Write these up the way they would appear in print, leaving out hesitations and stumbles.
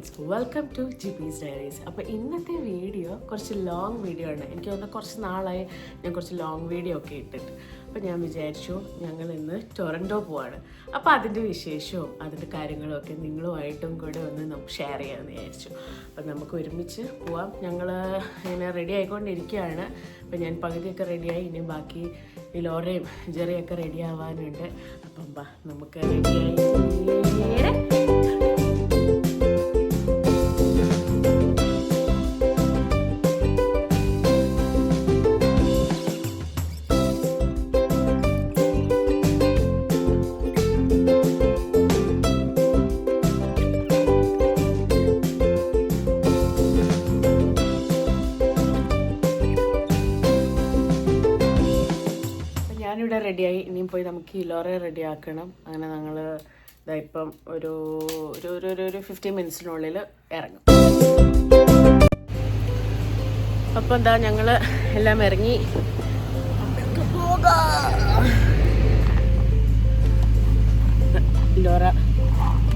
Friends, welcome to GP's diaries. അപ്പോൾ ഇന്നത്തെ video കുറച്ച് ലോങ് വീഡിയോ ആണ്. എനിക്ക് തോന്നുന്നു കുറച്ച് നാളായി ഞാൻ കുറച്ച് ലോങ് വീഡിയോ ഒക്കെ ഇട്ടിട്ട്. അപ്പോൾ ഞാൻ വിചാരിച്ചു ഞങ്ങൾ ഇന്ന് ടൊറൻറ്റോ പോവാണ്. അപ്പോൾ അതിൻ്റെ വിശേഷവും അതിൻ്റെ കാര്യങ്ങളും ഒക്കെ നിങ്ങളുമായിട്ടും കൂടെ ഒന്ന് നമുക്ക് ഷെയർ ചെയ്യാമെന്ന് വിചാരിച്ചു. അപ്പോൾ നമുക്ക് ഒരുമിച്ച് പോവാം. ഞങ്ങൾ ഇങ്ങനെ റെഡി ആയിക്കൊണ്ടിരിക്കുകയാണ്. അപ്പോൾ ഞാൻ പകുതിയൊക്കെ റെഡിയായി, ഇനി ബാക്കി ഈ ലോറയും ജെറിയൊക്കെ റെഡി ആവാനുണ്ട്. അപ്പം നമുക്ക് റെഡിയായി ഞാനിവിടെ റെഡിയായി. ഇനിയും പോയി നമുക്ക് ഈ ലോറെ റെഡി ആക്കണം. അങ്ങനെ ഞങ്ങൾ ഇപ്പം ഒരു 15 മിനിറ്റ്സിനുള്ളിൽ ഇറങ്ങും. അപ്പം എന്താ ഞങ്ങൾ എല്ലാം ഇറങ്ങി ലോറ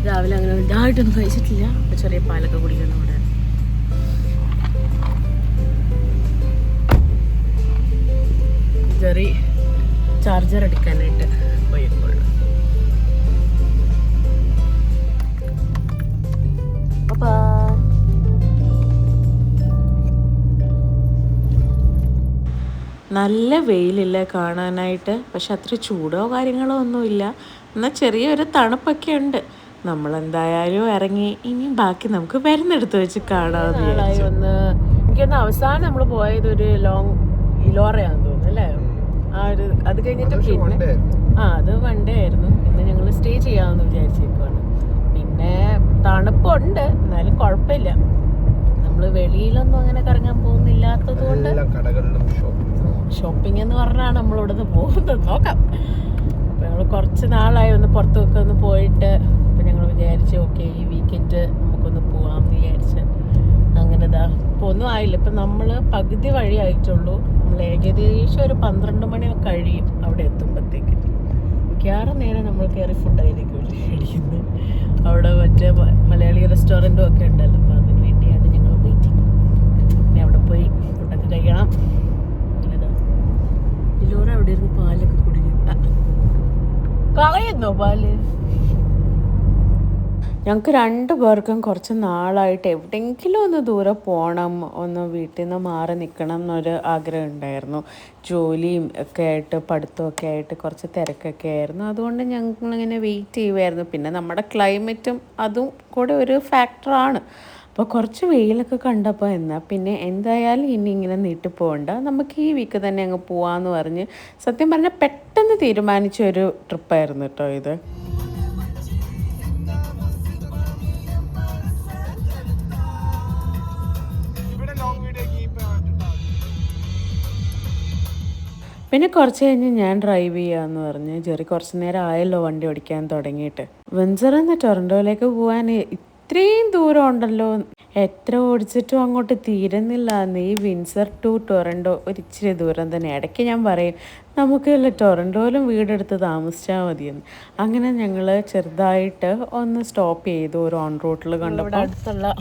രാവിലെ അങ്ങനെ വലുതായിട്ടൊന്നും കഴിച്ചിട്ടില്ല. അപ്പോൾ ചെറിയ പാലൊക്കെ കുടിക്കണം. ഇവിടെ ജെറി ചാർജർ എടുക്കാനായിട്ട് പോയിക്കോളൂ. നല്ല വെയിലില്ല കാണാനായിട്ട്, പക്ഷെ അത്ര ചൂടോ കാര്യങ്ങളോ ഒന്നുമില്ല. എന്നാൽ ചെറിയൊരു തണുപ്പൊക്കെ ഉണ്ട്. നമ്മളെന്തായാലും ഇറങ്ങി, ഇനി ബാക്കി നമുക്ക് വരുന്നെടുത്ത് വെച്ച് കാണാമെന്ന് വിചാരിച്ചു. എനിക്കൊന്ന് അവസാനം നമ്മൾ പോയത് ഒരു ഇലോറയാണെന്ന് തോന്നുന്നു അല്ലേ? അത് കഴിഞ്ഞിട്ട് പിന്നെ അത് വൺ ഡേ ആയിരുന്നു. ഇന്ന് ഞങ്ങൾ സ്റ്റേ ചെയ്യാമെന്ന് വിചാരിച്ചിരിക്കുകയാണ്. പിന്നെ തണുപ്പുണ്ട്, എന്നാലും കുഴപ്പമില്ല. നമ്മൾ വെളിയിലൊന്നും അങ്ങനെ കറങ്ങാൻ പോകുന്നില്ലാത്തത് കൊണ്ട് ഷോപ്പിംഗ് എന്ന് പറഞ്ഞാണ് നമ്മളിവിടുന്ന് പോകുന്നത്. നോക്കാം. അപ്പോൾ ഞങ്ങൾ കുറച്ച് നാളായി ഒന്ന് പുറത്തൊക്കെ ഒന്ന് പോയിട്ട്, അപ്പോൾ ഞങ്ങൾ വിചാരിച്ചു ഓക്കെ ഈ വീക്കെൻഡ് നമുക്കൊന്ന് പോകാമെന്ന് വിചാരിച്ച് അങ്ങനെ ഇപ്പോൾ ഒന്നും ആയില്ല. ഇപ്പം നമ്മൾ പകുതി വഴി ആയിട്ടുള്ളൂ. നമ്മൾ ഏകദേശം ഒരു 12 മണി കഴിയും അവിടെ എത്തുമ്പോഴത്തേക്ക്. മിക്കവാറും നേരം നമ്മൾ കയറി ഫുഡായിരിക്കും അടിക്കുന്നത്. അവിടെ മറ്റേ മലയാളി റെസ്റ്റോറൻറ്റും ഒക്കെ ഉണ്ടല്ലോ, അപ്പോൾ അതിന് വേണ്ടിയാണ് ഞങ്ങൾ വെയിറ്റിംഗ്. ഇനി അവിടെ പോയി ഫുഡൊക്കെ കഴിക്കണം. ഇല്ലോടെ അവിടെ ഇരുന്ന് പാലൊക്കെ കുടിക്കും. കളയുന്നോ പാല്? ഞങ്ങൾക്ക് 2 പേർക്കും കുറച്ച് നാളായിട്ട് എവിടെയെങ്കിലും ഒന്ന് ദൂരെ പോകണം, ഒന്ന് വീട്ടിൽ നിന്ന് മാറി നിൽക്കണം എന്നൊരു ആഗ്രഹം ഉണ്ടായിരുന്നു. ജോലിയും ഒക്കെ ആയിട്ട് പഠിത്തമൊക്കെ ആയിട്ട് കുറച്ച് തിരക്കൊക്കെ ആയിരുന്നു. അതുകൊണ്ട് ഞങ്ങളിങ്ങനെ വെയിറ്റ് ചെയ്യുമായിരുന്നു. പിന്നെ നമ്മുടെ ക്ലൈമറ്റും അതും കൂടെ ഒരു ഫാക്ടറാണ്. അപ്പോൾ കുറച്ച് വെയിലൊക്കെ കണ്ടപ്പോൾ എന്നാൽ പിന്നെ എന്തായാലും ഇനി ഇങ്ങനെ നീട്ടി പോകണ്ട, നമുക്ക് ഈ വീക്ക് തന്നെ അങ്ങ് പോവാമെന്ന് പറഞ്ഞ് സത്യം പറഞ്ഞാൽ പെട്ടെന്ന് തീരുമാനിച്ച ഒരു ട്രിപ്പായിരുന്നു കേട്ടോ ഇത്. പിന്നെ കുറച്ച് കഴിഞ്ഞ് ഞാൻ ഡ്രൈവ് ചെയ്യാമെന്ന് പറഞ്ഞ് ജെറി കുറച്ച് നേരം ആയല്ലോ വണ്ടി ഓടിക്കാൻ തുടങ്ങിയിട്ട്. വിൻസറിൽ നിന്ന് ടൊറൻറ്റോയിലേക്ക് പോകാൻ ഇത്രയും ദൂരം ഉണ്ടല്ലോ, എത്ര ഓടിച്ചിട്ടും അങ്ങോട്ട് തീരുന്നില്ല. ഈ വിൻസർ ടു ടൊറൻറ്റോ ഒരു ഇച്ചിരി ദൂരം തന്നെ. ഇടയ്ക്ക് ഞാൻ പറയും നമുക്ക് ടൊറൻറ്റോയിലും വീടെടുത്ത് താമസിച്ചാൽ മതിയെന്ന്. അങ്ങനെ ഞങ്ങൾ ചെറുതായിട്ട് ഒന്ന് സ്റ്റോപ്പ് ചെയ്തു ഒരു ഓൺ റൂട്ടിൽ കണ്ടപ്പോൾ. അടുത്തുള്ള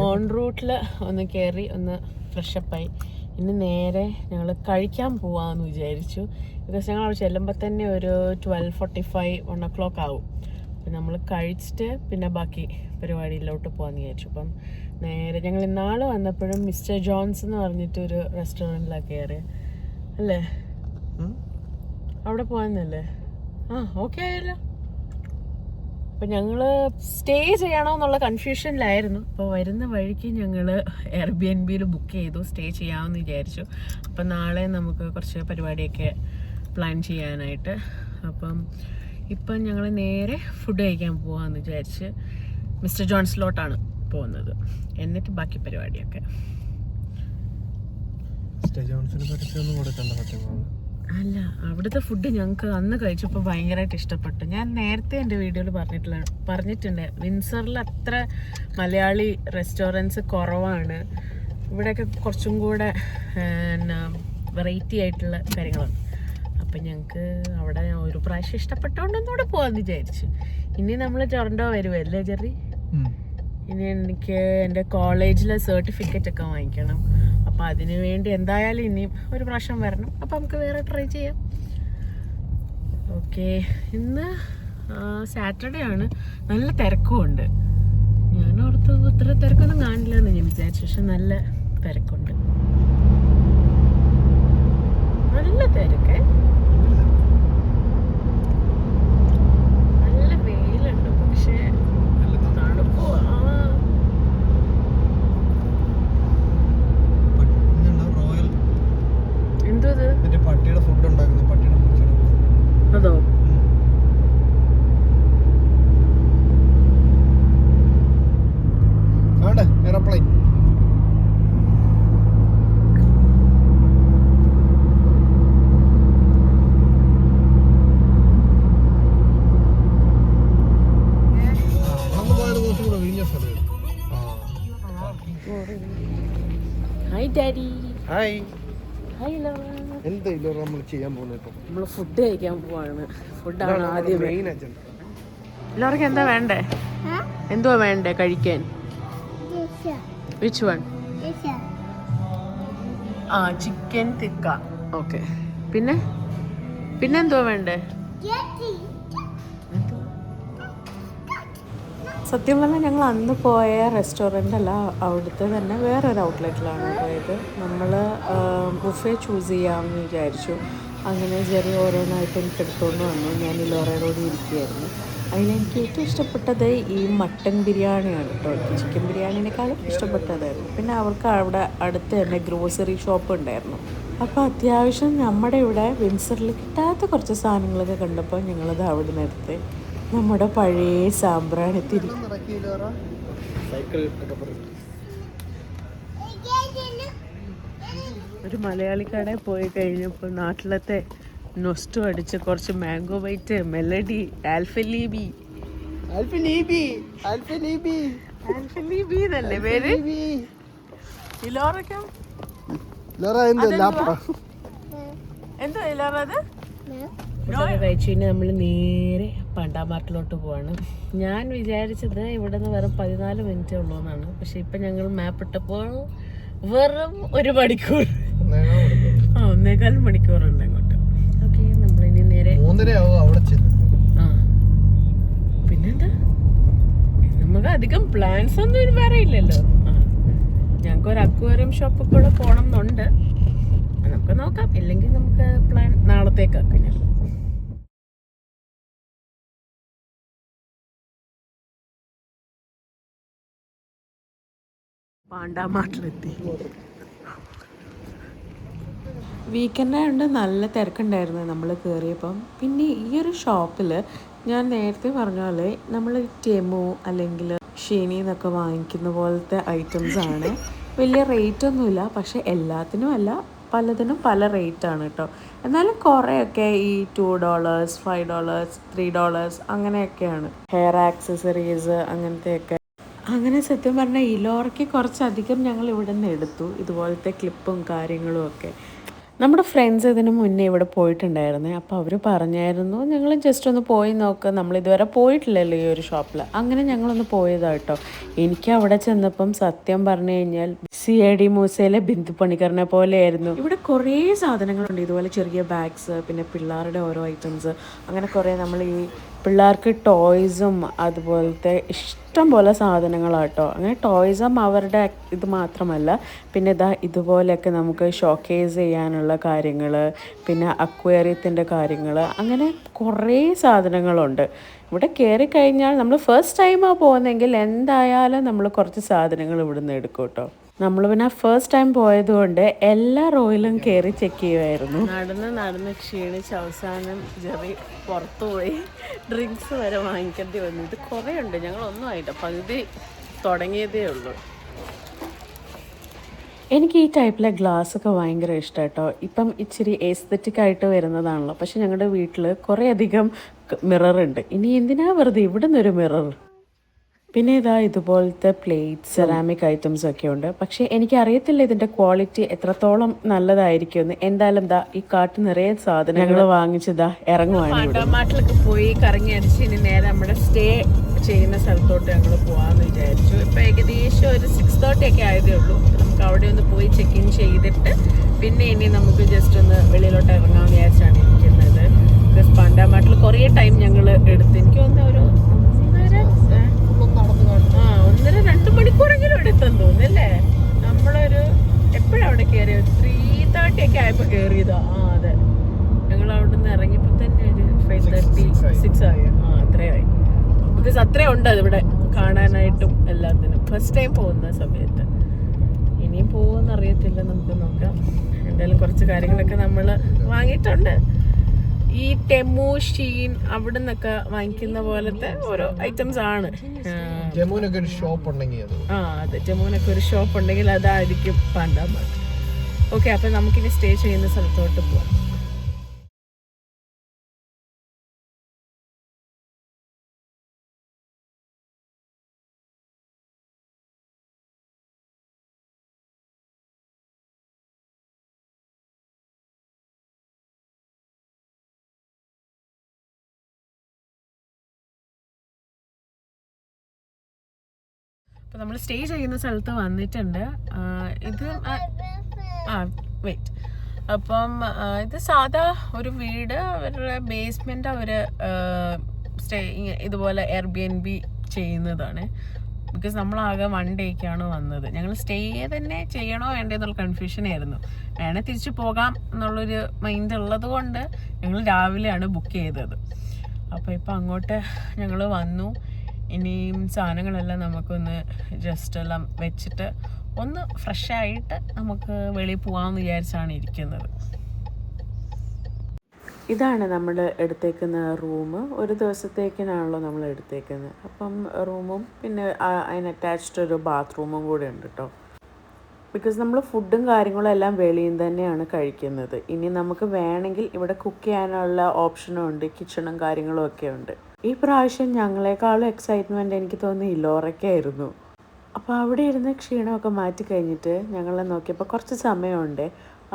ഓൺ റൂട്ടിൽ ഒന്ന് കയറി ഒന്ന് ഫ്രഷപ്പായി. ഇനി നേരെ ഞങ്ങൾ കഴിക്കാൻ പോവാമെന്ന് വിചാരിച്ചു. ബിക്കോസ് ഞങ്ങൾ അവിടെ ചെല്ലുമ്പോൾ തന്നെ ഒരു 12:45 1 o'clock ആവും. അപ്പം നമ്മൾ കഴിച്ചിട്ട് പിന്നെ ബാക്കി പരിപാടിയിലോട്ട് പോകാമെന്ന് വിചാരിച്ചു. അപ്പം നേരെ ഞങ്ങൾ ഇന്നാൾ വന്നപ്പോഴും മിസ്റ്റർ ജോൺസ് എന്ന് പറഞ്ഞിട്ടൊരു റെസ്റ്റോറൻറ്റിലാണ് കയറി അല്ലേ? അവിടെ പോകാമെന്നല്ലേ? ഓക്കെ ആയല്ലോ. അപ്പം ഞങ്ങൾ സ്റ്റേ ചെയ്യണോ എന്നുള്ള കൺഫ്യൂഷനിലായിരുന്നു. അപ്പോൾ വരുന്ന വഴിക്ക് ഞങ്ങൾ എയർബിഎൻബിയിൽ ബുക്ക് ചെയ്തു, സ്റ്റേ ചെയ്യാമെന്ന് വിചാരിച്ചു. അപ്പം നാളെ നമുക്ക് കുറച്ച് പരിപാടിയൊക്കെ പ്ലാൻ ചെയ്യാനായിട്ട്. ഇപ്പം ഞങ്ങൾ നേരെ ഫുഡ് കഴിക്കാൻ പോകാമെന്ന് വിചാരിച്ച് മിസ്റ്റർ ജോൺസിലോട്ടാണ് പോകുന്നത്. എന്നിട്ട് ബാക്കി പരിപാടിയൊക്കെ. അല്ല, അവിടുത്തെ ഫുഡ് ഞങ്ങൾക്ക് അന്ന് കഴിച്ചപ്പോൾ ഭയങ്കരമായിട്ട് ഇഷ്ടപ്പെട്ടു. ഞാൻ നേരത്തെ എൻ്റെ വീഡിയോയിൽ പറഞ്ഞിട്ടുണ്ട് വിൻസറിൽ അത്ര മലയാളി റെസ്റ്റോറൻറ്റ്സ് കുറവാണ്. ഇവിടെയൊക്കെ കുറച്ചും കൂടെ വെറൈറ്റി ആയിട്ടുള്ള കാര്യങ്ങളാണ്. അപ്പം ഞങ്ങൾക്ക് അവിടെ ഒരു പ്രാവശ്യം ഇഷ്ടപ്പെട്ടോണ്ടൊന്നുകൂടെ പോകാമെന്ന് വിചാരിച്ചു. ഇനി നമ്മൾ ടൊറൻറ്റോ വരുമല്ലേ ജെറി? ഇനി എനിക്ക് എൻ്റെ കോളേജിലെ സർട്ടിഫിക്കറ്റ് ഒക്കെ വാങ്ങിക്കണം. അപ്പം അതിനു വേണ്ടി എന്തായാലും ഇനിയും ഒരു പ്രാവശ്യം വരണം. അപ്പം നമുക്ക് വേറെ ട്രൈ ചെയ്യാം. ഓക്കെ, ഇന്ന് സാറ്റർഡേ ആണ്. നല്ല തിരക്കുമുണ്ട്. ഞാൻ ഓർത്ത് ഇത്ര തിരക്കൊന്നും കാണില്ല എന്ന് ഞാൻ വിചാരിച്ചു. പക്ഷെ നല്ല തിരക്കുണ്ട്, നല്ല തിരക്ക്. നല്ല വെയിലുണ്ട്, പക്ഷേ എന്തോ പട്ടിയുടെ ഫുഡ് ഉണ്ടാക്കുന്നത്, അതോ? Airplane hi daddy. Hi. Hello. എന്താ നമ്മൾ ചെയ്യാൻ പോകുന്നത്? നമ്മൾ ഫുഡ് കഴിക്കാൻ പോവാണ്. ഫുഡാണ് ആദ്യം മെയിൻ അജണ്ട. എല്ലാവർക്കും എന്താ വേണ്ടേ? എന്തുവാ വേണ്ടേ കഴിക്കാൻ? Which one? Chicken tikka. Okay. പിന്നെ എന്തുവാ വേണ്ടേ? സത്യം പറഞ്ഞാൽ ഞങ്ങൾ അന്ന് പോയ റെസ്റ്റോറൻ്റ് അല്ല, അവിടുത്തെ തന്നെ വേറൊരു ഔട്ട്ലെറ്റിലാണ് പോയത്. നമ്മൾ ബുഫേ ചൂസ് ചെയ്യാമെന്ന് വിചാരിച്ചു. അങ്ങനെ ചെറിയ ഓരോന്നായിട്ട് എനിക്ക് എടുത്തുകൊണ്ട് വന്നു. ഞാൻ ഇലോറയോട് ഇരിക്കുകയായിരുന്നു. അതിലെനിക്ക് ഏറ്റവും ഇഷ്ടപ്പെട്ടത് ഈ മട്ടൻ ബിരിയാണിയാണ് കേട്ടോ. ചിക്കൻ ബിരിയാണിനേക്കാളും ഇഷ്ടപ്പെട്ടതായിരുന്നു. പിന്നെ അവർക്ക് അവിടെ അടുത്ത് തന്നെ ഗ്രോസറി ഷോപ്പ് ഉണ്ടായിരുന്നു. അപ്പോൾ അത്യാവശ്യം നമ്മുടെ ഇവിടെ വിൻസറിൽ കിട്ടാത്ത കുറച്ച് സാധനങ്ങളൊക്കെ കണ്ടപ്പോൾ ഞങ്ങളത് അവിടെ നിന്ന് എടുത്ത് നമ്മുടെ പഴയ സാമ്പ്രാണിത്തിരി. ഒരു മലയാളി കടയിൽ പോയി കഴിഞ്ഞപ്പോൾ നാട്ടിലത്തെ നൊസ്റ്റു അടിച്ച് കുറച്ച് മാംഗോ ബൈറ്റ്, മെലഡി, ആൽഫലീബി എന്നല്ലേ പേര്? ഇലോറയ്ക്കോ എന്തോ ഇലോറ അത് കഴിച്ചു. ഇനി നമ്മൾ നേരെ പാണ്ടാമാർട്ടിലോട്ട് പോവാണ്. ഞാൻ വിചാരിച്ചത് ഇവിടെ നിന്ന് വെറും 14 മിനിറ്റേ ഉള്ളൂ എന്നാണ്. പക്ഷെ ഇപ്പം ഞങ്ങൾ മാപ്പ് ഇട്ടപ്പോൾ വെറും 1 മണിക്കൂർ, 1.25 മണിക്കൂറുണ്ട് അങ്ങോട്ട്. ഓക്കെ, നമ്മളിനി നേരെ പിന്നെന്താ, നമുക്ക് അധികം പ്ലാൻസ് ഒന്നും വേറെ ഇല്ലല്ലോ. ഞങ്ങൾക്ക് ഒരു അക്വേറിയം ഷോപ്പിൽ കൂടെ പോകണം എന്നുണ്ട്. നമുക്ക് നോക്കാം, ഇല്ലെങ്കിൽ നമുക്ക് പ്ലാൻ നാളത്തേക്കാക്കാം. ഞാൻ പാണ്ടാമാട്ടിലെത്തി. വീക്കെൻഡ് ആയതുകൊണ്ട് നല്ല തിരക്കുണ്ടായിരുന്നു നമ്മൾ കയറിയപ്പം. പിന്നെ ഈ ഒരു ഷോപ്പിൽ ഞാൻ നേരത്തെ പറഞ്ഞ പോലെ നമ്മൾ ടെമു അല്ലെങ്കിൽ ഷീനി എന്നൊക്കെ വാങ്ങിക്കുന്ന പോലത്തെ ഐറ്റംസ് ആണ്. വലിയ റേറ്റ് ഒന്നുമില്ല, പക്ഷെ എല്ലാത്തിനും അല്ല, പലതിനും പല റേറ്റാണ് കേട്ടോ. എന്നാലും കുറേയൊക്കെ ഈ $2, $5, $3 അങ്ങനെയൊക്കെയാണ്. ഹെയർ ആക്സസറീസ് അങ്ങനത്തെയൊക്കെ. അങ്ങനെ സത്യം പറഞ്ഞാൽ ഇലോറയ്ക്ക് കുറച്ചധികം ഞങ്ങൾ ഇവിടെ നിന്ന് എടുത്തു, ഇതുപോലത്തെ ക്ലിപ്പും കാര്യങ്ങളും ഒക്കെ. നമ്മുടെ ഫ്രണ്ട്സ് ഇതിന് മുന്നേ ഇവിടെ പോയിട്ടുണ്ടായിരുന്നേ. അപ്പോൾ അവർ പറഞ്ഞായിരുന്നു ഞങ്ങൾ ജസ്റ്റ് ഒന്ന് പോയി നോക്കുക, നമ്മളിതുവരെ പോയിട്ടില്ലല്ലോ ഈ ഒരു ഷോപ്പിൽ. അങ്ങനെ ഞങ്ങളൊന്ന് പോയതാട്ടോ. എനിക്ക് അവിടെ ചെന്നപ്പം സത്യം പറഞ്ഞു കഴിഞ്ഞാൽ CID മൂസയിലെ ബിന്ദു പണിക്കറിനെ പോലെയായിരുന്നു. ഇവിടെ കുറേ സാധനങ്ങളുണ്ട്, ഇതുപോലെ ചെറിയ ബാഗ്സ്, പിന്നെ പിള്ളേരുടെ ഓരോ ഐറ്റംസ്, അങ്ങനെ കുറേ നമ്മൾ ഈ പിള്ളേർക്ക് ടോയ്സും അതുപോലത്തെ ഇഷ്ടം പോലെ സാധനങ്ങളാട്ടോ. അങ്ങനെ ടോയ്സും അവരുടെ ഇത് മാത്രമല്ല, പിന്നെ ഇതുപോലെയൊക്കെ നമുക്ക് ഷോക്കേസ് ചെയ്യാനുള്ള കാര്യങ്ങൾ, പിന്നെ അക്വേറിയത്തിൻ്റെ കാര്യങ്ങൾ, അങ്ങനെ കുറേ സാധനങ്ങളുണ്ട്. ഇവിടെ കയറി കഴിഞ്ഞാൽ നമ്മൾ ഫസ്റ്റ് ടൈമാണ് പോകുന്നതെങ്കിൽ എന്തായാലും നമ്മൾ കുറച്ച് സാധനങ്ങൾ ഇവിടെ നിന്ന് എടുക്കും കേട്ടോ. നമ്മൾ പിന്നെ ഫസ്റ്റ് ടൈം പോയതുകൊണ്ട് എല്ലാ റോയിലും കയറി ചെക്ക് ചെയ്യുമായിരുന്നു. നടന്ന് ക്ഷീണിച്ച് അവസാനം ജെറി പുറത്തു പോയി ഡ്രിങ്ക്സ് വരെ വാങ്ങിക്കേണ്ടി വന്നു. ഇത് കുറേ ഉണ്ട്, ഞങ്ങളൊന്നും ആയില്ല, പകുതി തുടങ്ങിയതേ ഉള്ളൂ. എനിക്ക് ഈ ടൈപ്പിലെ ഗ്ലാസ്സൊക്കെ ഭയങ്കര ഇഷ്ടം കേട്ടോ. ഇപ്പം ഇച്ചിരി എസ്തെറ്റിക് ആയിട്ട് വരുന്നതാണല്ലോ. പക്ഷെ ഞങ്ങളുടെ വീട്ടിൽ കുറേ അധികം മിററുണ്ട്. ഇനി എന്തിനാ വെറുതെ ഇവിടെ നിന്നൊരു മിറർ? പിന്നെ ഇതാ ഇതുപോലത്തെ പ്ലേറ്റ് സെറാമിക് ഐറ്റംസ് ഒക്കെ ഉണ്ട്. പക്ഷേ എനിക്കറിയത്തില്ല ഇതിൻ്റെ ക്വാളിറ്റി എത്രത്തോളം നല്ലതായിരിക്കുമെന്ന്. എന്തായാലും ഇതാ ഈ കാട്ട് നിറയെ സാധനം ഞങ്ങൾ വാങ്ങിച്ചതാ ഇറങ്ങുവാണ്. പാണ്ടാമാട്ടിലൊക്കെ പോയി കറങ്ങി അടിച്ച് ഇനി നേരെ നമ്മുടെ സ്റ്റേ ചെയ്യുന്ന സ്ഥലത്തോട്ട് ഞങ്ങൾ പോകാമെന്ന് വിചാരിച്ചു. ഇപ്പോൾ ഏകദേശം ഒരു 6:30 ഒക്കെ ആയതേ ഉള്ളൂ. നമുക്ക് അവിടെ ഒന്ന് പോയി ചെക്ക് ഇൻ ചെയ്തിട്ട് പിന്നെ ഇനി നമുക്ക് ജസ്റ്റ് ഒന്ന് വെളിയിലോട്ട് ഇറങ്ങാമെന്ന് വിചാരിച്ചാണ് ഇരിക്കുന്നത്. ബിക്കോസ് പാണ്ടാമാട്ടിൽ കുറേ ടൈം ഞങ്ങൾ എടുത്ത് എനിക്ക് തോന്നുന്ന ഒരു 1.5-2 മണിക്കൂറെങ്കിലും എടുത്തെന്ന് തോന്നുന്നല്ലേ. നമ്മളൊരു എപ്പോഴും അവിടെ കയറിയത് 3:30 ഒക്കെ ആയപ്പോൾ കയറിയതാ. അതെ, ഞങ്ങൾ അവിടെ നിന്ന് ഇറങ്ങിയപ്പോൾ തന്നെ ഒരു 5:30-6 ആയി. അത്രയായി. ബിക്കോസ് അത്രയും ഉണ്ട് ഇവിടെ കാണാനായിട്ടും എല്ലാത്തിനും. ഫസ്റ്റ് ടൈം പോകുന്ന സമയത്ത് ഇനിയും പോകുമെന്ന് അറിയത്തില്ല, നമുക്ക് നോക്കാം. എന്തായാലും കുറച്ച് കാര്യങ്ങളൊക്കെ നമ്മൾ വാങ്ങിയിട്ടുണ്ട്. ഈ ടെമു, ഷീൻ അവിടെ നിന്നൊക്കെ വാങ്ങിക്കുന്ന പോലത്തെ ഓരോ ഐറ്റംസ് ആണ്. ജമ്മുവിനൊക്കെ ഒരു ഷോപ്പ് ഉണ്ടെങ്കിൽ അതെ, ജമ്മുവിനൊക്കെ ഒരു ഷോപ്പ് ഉണ്ടെങ്കിൽ അതായിരിക്കും പാണ്ടാമാട്ട്. ഓക്കെ, അപ്പം നമുക്കിനി സ്റ്റേ ചെയ്യുന്ന സ്ഥലത്തോട്ട് പോവാം. അപ്പോൾ നമ്മൾ സ്റ്റേ ചെയ്യുന്ന സ്ഥലത്ത് വന്നിട്ടുണ്ട്. ഇത് വെയിറ്റ്, അപ്പം ഇത് സാധാ ഒരു വീട്. അവരുടെ ബേസ്മെൻറ്റ് അവർ സ്റ്റേ ഇതുപോലെ Airbnb ചെയ്യുന്നതാണ്. ബിക്കോസ് നമ്മളാകെ 1 ഡേക്കാണ് വന്നത്. ഞങ്ങൾ സ്റ്റേ തന്നെ ചെയ്യണോ വേണ്ടേ എന്നുള്ള കൺഫ്യൂഷനായിരുന്നു. വേണേൽ തിരിച്ചു പോകാം എന്നുള്ളൊരു മൈൻഡ് ഉള്ളത് കൊണ്ട് ഞങ്ങൾ രാവിലെയാണ് ബുക്ക് ചെയ്തത്. അപ്പോൾ ഇപ്പോൾ അങ്ങോട്ട് ഞങ്ങൾ വന്നു. ഇനിയും സാധനങ്ങളെല്ലാം നമുക്കൊന്ന് ജസ്റ്റ് എല്ലാം വെച്ചിട്ട് ഒന്ന് ഫ്രഷായിട്ട് നമുക്ക് വെളിയിൽ പോകാമെന്ന് വിചാരിച്ചാണ് ഇരിക്കുന്നത്. ഇതാണ് നമ്മൾ എടുത്തേക്കുന്ന റൂം. ഒരു ദിവസത്തേക്കിനാണല്ലോ നമ്മൾ എടുത്തേക്കുന്നത്. അപ്പം റൂമും പിന്നെ അതിന് അറ്റാച്ച്ഡ് ഒരു ബാത്റൂമും കൂടെ ഉണ്ട് കേട്ടോ. ബിക്കോസ് നമ്മൾ ഫുഡും കാര്യങ്ങളും എല്ലാം വെളിയിൽ തന്നെയാണ് കഴിക്കുന്നത്. ഇനി നമുക്ക് വേണമെങ്കിൽ ഇവിടെ കുക്ക് ചെയ്യാനുള്ള ഓപ്ഷനും ഉണ്ട്, കിച്ചണും കാര്യങ്ങളും ഒക്കെ ഉണ്ട്. ഈ പ്രാവശ്യം ഞങ്ങളെക്കാളും എക്സൈറ്റ്മെൻറ്റ് എനിക്ക് തോന്നുന്നു ഇലോറയ്ക്കായിരുന്നു. അപ്പോൾ അവിടെ ഇരുന്ന് ക്ഷീണമൊക്കെ മാറ്റി കഴിഞ്ഞിട്ട് ഞങ്ങൾ നോക്കിയപ്പോൾ കുറച്ച് സമയമുണ്ട്.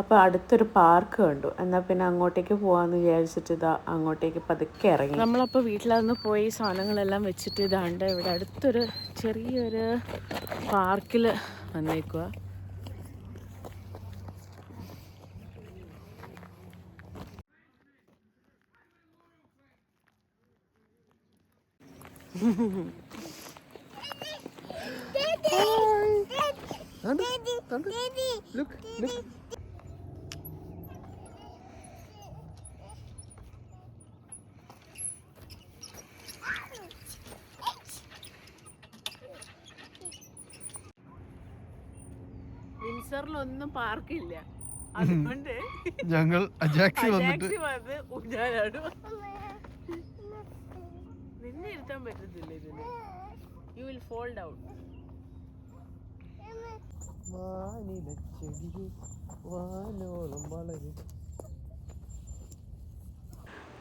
അപ്പോൾ അടുത്തൊരു പാർക്ക് കണ്ടു. എന്നാൽ പിന്നെ അങ്ങോട്ടേക്ക് പോകാമെന്ന് വിചാരിച്ചിട്ട് ഇതാ അങ്ങോട്ടേക്ക് പതുക്കെ ഇറങ്ങി. നമ്മളപ്പോൾ വീട്ടിലൊന്ന് പോയി സാധനങ്ങളെല്ലാം വെച്ചിട്ട് ഇതാണ്ട് ഇവിടെ അടുത്തൊരു ചെറിയൊരു പാർക്കിൽ വന്നേക്കുക. Look. വിൻസറിലൊന്നും പാർക്കില്ല, അതുകൊണ്ട് ഞങ്ങൾ അജാക്സി വന്നിട്ട് നിന്നെ ഇരുത്താൻ പറ്റത്തില്ല ഇതിന്. You will fall down.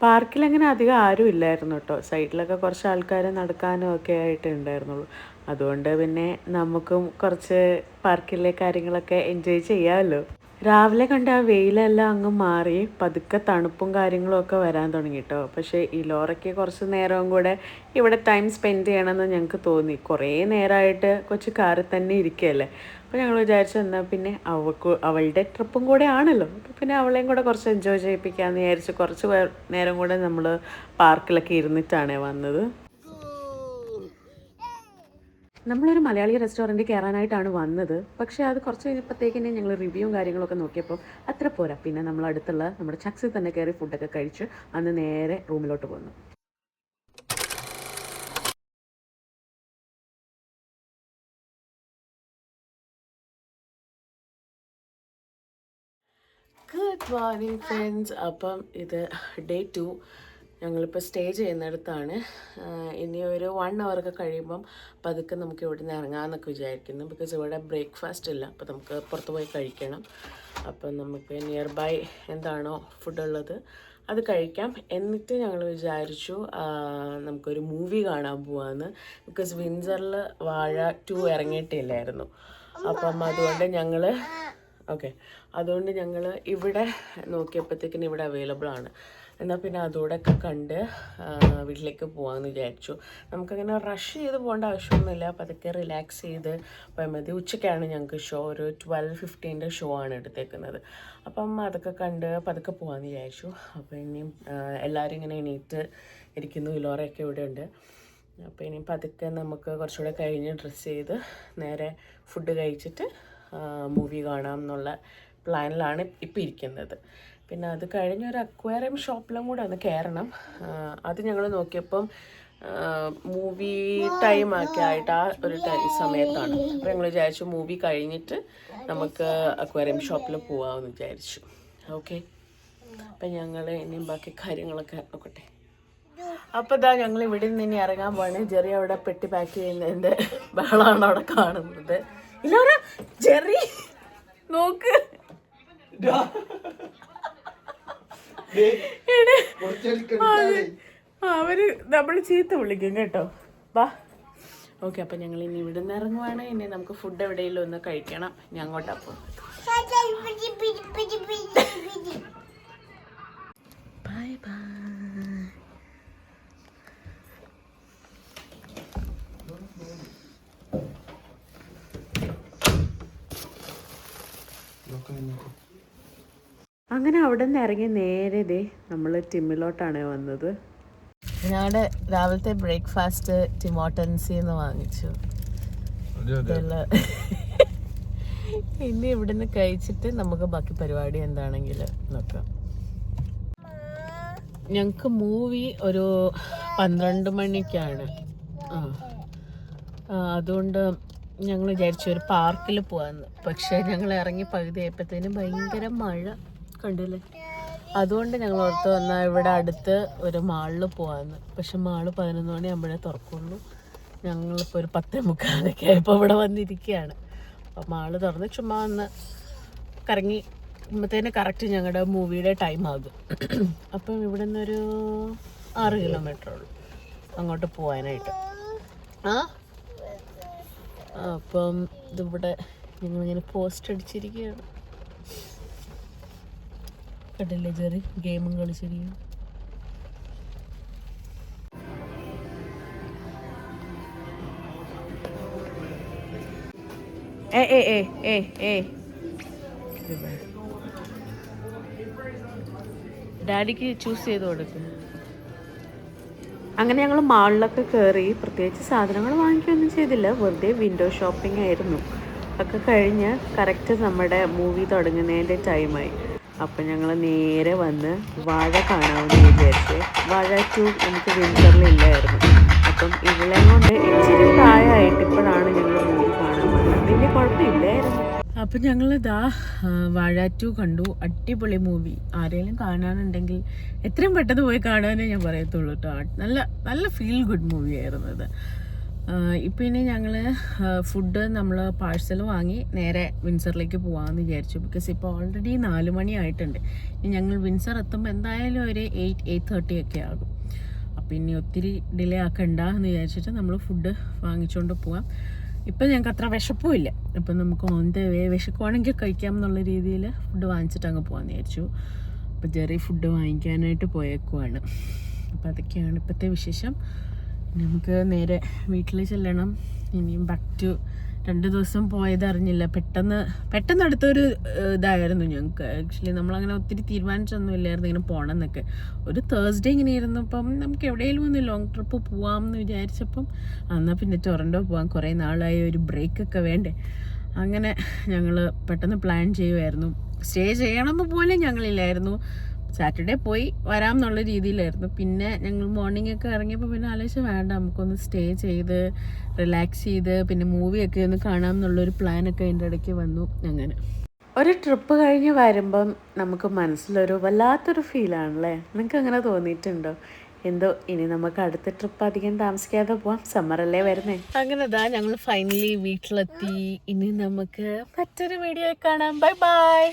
പാർക്കിൽ അങ്ങനെ അധികം ആരും ഇല്ലായിരുന്നു കേട്ടോ. സൈഡിലൊക്കെ കുറച്ച് ആൾക്കാർ നടക്കാനും ഒക്കെ ആയിട്ട് ഉണ്ടായിരുന്നുള്ളൂ. അതുകൊണ്ട് പിന്നെ നമുക്കും കുറച്ച് പാർക്കിലെ കാര്യങ്ങളൊക്കെ എൻജോയ് ചെയ്യാമല്ലോ. രാവിലെ കണ്ട ആ വെയിലെല്ലാം അങ്ങ് മാറി പതുക്കെ തണുപ്പും കാര്യങ്ങളും ഒക്കെ വരാൻ തുടങ്ങി കേട്ടോ. പക്ഷേ ഇലോറയ്ക്ക് കുറച്ച് നേരവും കൂടെ ഇവിടെ ടൈം സ്പെൻഡ് ചെയ്യണമെന്ന് ഞങ്ങൾക്ക് തോന്നി. കുറേ നേരമായിട്ട് കൊച്ചു കാറിൽ തന്നെ ഇരിക്കുകയല്ലേ. അപ്പോൾ ഞങ്ങൾ വിചാരിച്ചു എന്നാൽ പിന്നെ അവളുടെ ട്രിപ്പും കൂടെ ആണല്ലോ, അപ്പോൾ പിന്നെ അവളെയും കൂടെ കുറച്ച് എൻജോയ് ചെയ്യിപ്പിക്കാമെന്ന് വിചാരിച്ച് കുറച്ച് നേരം കൂടെ നമ്മൾ പാർക്കിലൊക്കെ ഇരുന്നിട്ടാണ് വന്നത്. നമ്മളൊരു മലയാളി റെസ്റ്റോറൻറ്റിൽ കയറാനായിട്ടാണ് വന്നത്. പക്ഷേ അത് കുറച്ച് കഴിഞ്ഞപ്പോഴത്തേക്കിനെ ഞങ്ങൾ റിവ്യൂവും കാര്യങ്ങളൊക്കെ നോക്കിയപ്പോൾ അത്ര പോരാ. പിന്നെ നമ്മൾ അടുത്തുള്ള നമ്മുടെ ചക്സിൽ തന്നെ കയറി ഫുഡൊക്കെ കഴിച്ച് അന്ന് നേരെ റൂമിലോട്ട് പോന്നു. Good morning friends. അപ്പം ഇത് ഡേ 2. ഞങ്ങളിപ്പോൾ സ്റ്റേ ചെയ്യുന്നിടത്താണ്. ഇനി ഒരു 1 hour കഴിയുമ്പം പതുക്കെ നമുക്ക് ഇവിടെ നിന്ന് ഇറങ്ങാമെന്നൊക്കെ വിചാരിക്കുന്നു. ബിക്കോസ് ഇവിടെ ബ്രേക്ക്ഫാസ്റ്റ് ഇല്ല, അപ്പോൾ നമുക്ക് പുറത്ത് പോയി കഴിക്കണം. അപ്പം നമുക്ക് നിയർ ബൈ എന്താണോ ഫുഡുള്ളത് അത് കഴിക്കാം. എന്നിട്ട് ഞങ്ങൾ വിചാരിച്ചു നമുക്കൊരു മൂവി കാണാൻ പോവാന്ന്. ബിക്കോസ് വിൻസറിൽ വാഴ 2 ഇറങ്ങിയിട്ടില്ലായിരുന്നു. അപ്പം അതുകൊണ്ട് ഞങ്ങൾ ഇവിടെ നോക്കിയപ്പോഴത്തേക്കിന് ഇവിടെ അവൈലബിൾ ആണ്. എന്നാൽ പിന്നെ അതോടൊക്കെ കണ്ട് വീട്ടിലേക്ക് പോകാമെന്ന് വിചാരിച്ചു. നമുക്കങ്ങനെ റഷ് ചെയ്ത് പോകേണ്ട ആവശ്യമൊന്നുമില്ല. പതുക്കെ റിലാക്സ് ചെയ്ത് പോയാൽ മതി. ഉച്ചയ്ക്കാണ് ഞങ്ങൾക്ക് ഷോ, ഒരു 12:15 ഷോ ആണ് എടുത്തേക്കുന്നത്. അപ്പം അതൊക്കെ കണ്ട് പതുക്കെ പോകാമെന്ന് വിചാരിച്ചു. അപ്പോൾ ഇനിയും എല്ലാവരും ഇങ്ങനെ എണീറ്റ് ഇരിക്കുന്നു. ഇലോറയൊക്കെ ഇവിടെ ഉണ്ട്. അപ്പോൾ ഇനിയും പതുക്കെ നമുക്ക് കുറച്ചുകൂടെ കഴിഞ്ഞ് ഡ്രസ്സ് ചെയ്ത് നേരെ ഫുഡ് കഴിച്ചിട്ട് മൂവി കാണാം എന്നുള്ള പ്ലാനിലാണ് ഇപ്പോൾ ഇരിക്കുന്നത്. പിന്നെ അത് കഴിഞ്ഞ് ഒരു അക്വേറിയം ഷോപ്പിലും കൂടെ ഒന്ന് കയറണം. അത് ഞങ്ങൾ നോക്കിയപ്പം മൂവി ടൈമൊക്കെ ആയിട്ട് ആ ഒരു സമയത്താണ്. അപ്പോൾ ഞങ്ങൾ വിചാരിച്ചു മൂവി കഴിഞ്ഞിട്ട് നമുക്ക് അക്വേറിയം ഷോപ്പിൽ പോകാമെന്ന് വിചാരിച്ചു. ഓക്കെ, അപ്പം ഞങ്ങൾ ഇനിയും ബാക്കി കാര്യങ്ങളൊക്കെ നോക്കട്ടെ. അപ്പോൾ ഇതാ ഞങ്ങൾ ഇവിടെ നിന്ന് ഇനി ഇറങ്ങാൻ പോവാണ്. ജെറി അവിടെ പെട്ടി പാക്ക് ചെയ്യുന്നതിൻ്റെ ബഹളമാണ് അവിടെ കാണുന്നത്. ഇല്ല ജെറി നോക്ക്, അവര് നമ്മൾ ചീത്ത വിളിക്കും കേട്ടോ. വാ. ഓക്കെ, അപ്പം ഞങ്ങൾ ഇനി ഇവിടെ നിന്ന് ഇറങ്ങുവാണ്. ഇനി നമുക്ക് ഫുഡ് എവിടെയെങ്കിലും ഒന്ന് കഴിക്കണം. ഞാൻ അങ്ങോട്ടാ പോകും. Bye bye. അങ്ങനെ അവിടെ നിന്ന് ഇറങ്ങി നേരെ നമ്മൾ ടിമ്മിലോട്ടാണ് വന്നത്. ഞങ്ങളുടെ രാവിലത്തെ ബ്രേക്ക്ഫാസ്റ്റ് ടിമോട്ടൻസിന്ന് വാങ്ങിച്ചു. ഇനി ഇവിടുന്ന് കഴിച്ചിട്ട് നമുക്ക് ബാക്കി പരിപാടി എന്താണെങ്കിലും നോക്കാം. ഞങ്ങൾക്ക് മൂവി ഒരു 12 മണിക്കാണ്. അതുകൊണ്ട് ഞങ്ങൾ വിചാരിച്ചു ഒരു പാർക്കിൽ പോകാമെന്ന്. പക്ഷേ ഞങ്ങൾ ഇറങ്ങി പകുതി ആയപ്പോഴത്തേനും ഭയങ്കര മഴ കണ്ടില്ലേ. അതുകൊണ്ട് ഞങ്ങൾ ഓർത്ത് വന്നാൽ ഇവിടെ അടുത്ത് ഒരു മാളിൽ പോകാമെന്ന്. പക്ഷെ മാള് 11 മണിയാകുമ്പോഴേ തുറക്കുള്ളൂ. ഞങ്ങളിപ്പോൾ ഒരു 10:45 ആയപ്പോൾ ഇവിടെ വന്നിരിക്കുകയാണ്. അപ്പോൾ മാള് തുറന്ന് ചുമ്മാ ഒന്ന് കറങ്ങിയപ്പോഴത്തേന് കറക്റ്റ് ഞങ്ങളുടെ മൂവിയുടെ ടൈം ആകും. അപ്പം ഇവിടെ നിന്നൊരു 6 കിലോമീറ്ററുള്ളൂ അങ്ങോട്ട് പോകാനായിട്ട്. അപ്പം ഇതിവിടെ ഞങ്ങളിങ്ങനെ പോസ്റ്റ് അടിച്ചിരിക്കുകയാണ്. കണ്ടില്ലേ ജെറി ഗെയിമും കളിച്ചിരിക്കും. ഡാഡിക്ക് ചൂസ് ചെയ്ത് കൊടുക്കും. അങ്ങനെ ഞങ്ങൾ മാളിലൊക്കെ കയറി. പ്രത്യേകിച്ച് സാധനങ്ങൾ വാങ്ങിക്കുകയൊന്നും ചെയ്തില്ല, വെറുതെ വിൻഡോ ഷോപ്പിംഗ് ആയിരുന്നു. ഒക്കെ കഴിഞ്ഞ് കറക്റ്റ് നമ്മുടെ മൂവി തുടങ്ങുന്നതിൻ്റെ ടൈമായി. അപ്പം ഞങ്ങൾ നേരെ വന്ന് വാഴ കാണാമെന്ന് വിചാരിച്ച്. വാഴ 2 നമുക്ക് വിൻസറിൽ ഇല്ലായിരുന്നു. അപ്പം ഇവളെ കൊണ്ട് ഇച്ചിരി പ്രായമായിട്ട് ഇപ്പോഴാണ് ഞങ്ങൾ മൂവി കാണാൻ വന്നത്. വലിയ കുഴപ്പമില്ലായിരുന്നു. അപ്പം ഞങ്ങൾ വാഴ 2 കണ്ടു. അടിപൊളി മൂവി. ആരെങ്കിലും കാണാനുണ്ടെങ്കിൽ എത്രയും പെട്ടെന്ന് പോയി കാണാനേ ഞാൻ പറയത്തുള്ളൂ കേട്ടോ. നല്ല ഫീൽ ഗുഡ് മൂവി ആയിരുന്നു അത്. ഇപ്പം ഇനി ഞങ്ങൾ ഫുഡ് നമ്മൾ പാഴ്സൽ വാങ്ങി നേരെ വിൻസറിലേക്ക് പോകാമെന്ന് വിചാരിച്ചു. ബിക്കോസ് ഇപ്പോൾ ഓൾറെഡി 4 മണി ആയിട്ടുണ്ട്. ഇനി ഞങ്ങൾ വിൻസർ എത്തുമ്പോൾ എന്തായാലും ഒരു 8:30 ഒക്കെ ആകും. അപ്പം ഇനി ഒത്തിരി ഡിലേ ആക്കണ്ട എന്ന് വിചാരിച്ചിട്ട് നമ്മൾ ഫുഡ് വാങ്ങിച്ചുകൊണ്ട് പോവാം. ഇപ്പം ഞങ്ങൾക്ക് അത്ര വിശപ്പുമില്ല. അപ്പം നമുക്ക് ഓൺ ദ വേ വിശക്കുവാണെങ്കിൽ കഴിക്കാം എന്നുള്ള രീതിയിൽ ഫുഡ് വാങ്ങിച്ചിട്ട് അങ്ങ് പോകാമെന്ന് വിചാരിച്ചു. അപ്പോൾ ജെറി ഫുഡ് വാങ്ങിക്കാനായിട്ട് പോയേക്കുവാണ്. അപ്പോൾ അതൊക്കെയാണ് ഇപ്പോഴത്തെ വിശേഷം. നമുക്ക് നേരെ വീട്ടിൽ ചെല്ലണം. ഇനിയും ബാക്ക് ടു 2 ദിവസം പോയത് അറിഞ്ഞില്ല. പെട്ടെന്ന് അടുത്തൊരു ഇതായിരുന്നു ഞങ്ങൾക്ക്. ആക്ച്വലി നമ്മളങ്ങനെ ഒത്തിരി തീരുമാനിച്ചൊന്നുമില്ലായിരുന്നു ഇങ്ങനെ പോകണം എന്നൊക്കെ. ഒരു തേഴ്സ്ഡേ ഇങ്ങനെ ഇരുന്നപ്പം നമുക്ക് എവിടെയെങ്കിലും ഒന്ന് ലോങ് ട്രിപ്പ് പോകാമെന്ന് വിചാരിച്ചപ്പം എന്നാൽ പിന്നെ ടൊറൻറ്റോ പോകാം, കുറേ നാളായി, ഒരു ബ്രേക്കൊക്കെ വേണ്ടേ. അങ്ങനെ ഞങ്ങൾ പെട്ടെന്ന് പ്ലാൻ ചെയ്യുമായിരുന്നു. സ്റ്റേ ചെയ്യണമെന്ന് പോലും ഞങ്ങളില്ലായിരുന്നു. സാറ്റർഡേ പോയി വരാം എന്നുള്ള രീതിയിലായിരുന്നു. പിന്നെ ഞങ്ങൾ മോർണിംഗ് ഒക്കെ ഇറങ്ങിയപ്പോൾ പിന്നെ ആലോചിച്ച് വേണ്ട, നമുക്കൊന്ന് സ്റ്റേ ചെയ്ത് റിലാക്സ് ചെയ്ത് പിന്നെ മൂവിയൊക്കെ ഒന്ന് കാണാം എന്നുള്ളൊരു പ്ലാനൊക്കെ അതിൻ്റെ ഇടയ്ക്ക് വന്നു. അങ്ങനെ ഒരു ട്രിപ്പ് കഴിഞ്ഞ് വരുമ്പം നമുക്ക് മനസ്സിലൊരു വല്ലാത്തൊരു ഫീലാണല്ലേ. നിങ്ങൾക്ക് അങ്ങനെ തോന്നിയിട്ടുണ്ടോ? എന്തോ ഇനി നമുക്ക് അടുത്ത ട്രിപ്പ് അധികം താമസിക്കാതെ പോവാം. സമ്മറല്ലേ വരുന്നേ. അങ്ങനെ ഞങ്ങൾ ഫൈനലി വീട്ടിലെത്തി. ഇനി നമുക്ക് മറ്റൊരു വീഡിയോ കാണാം. Bye bye.